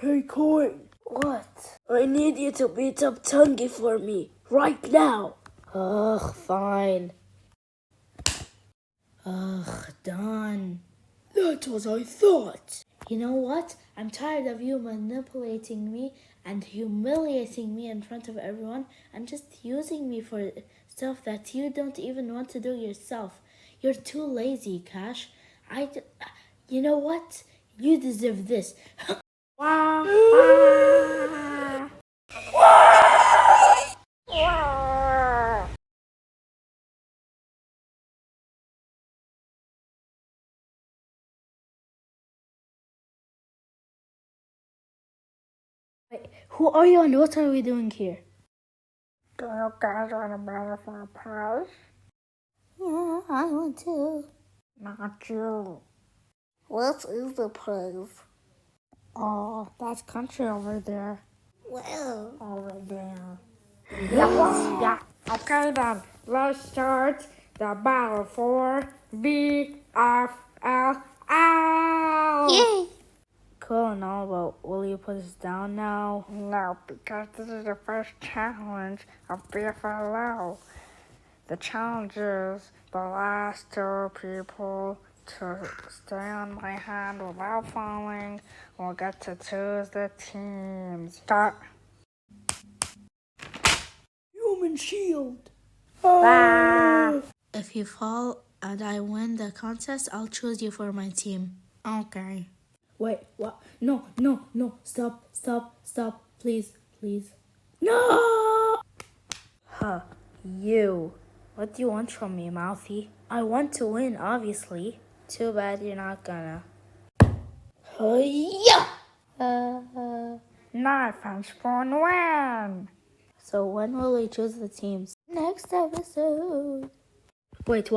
Hey, Coin. What? I need you to beat up Tungy for me, right now. Ugh, fine. Ugh, done. That's what I thought. You know what? I'm tired of you manipulating me and humiliating me in front of everyone and just using me for stuff that you don't even want to do yourself. You're too lazy, Cash. You know what? You deserve this. Wait, who are you and what are we doing here? Do you guys want to battle for a prize? Yeah, I want to. Not you. What is the prize? Oh, that's country over there. Well, Over there. Yeah. Okay then, let's start the battle for BFLL. yay! Cool and all, but will you put us down now? No, because this is the first challenge of BFLL. The challenge is the last two people to stay on my hand without falling will get to choose the teams. Start. Human shield. Ah. If you fall and I win the contest, I'll choose you for my team. Okay. Wait, what? No. Stop. Please. No! Huh, you. What do you want from me, Mouthy? I want to win, obviously. Too bad you're not gonna. Yeah! Knife and spoon win. So when will we choose the teams? Next episode. Wait, what?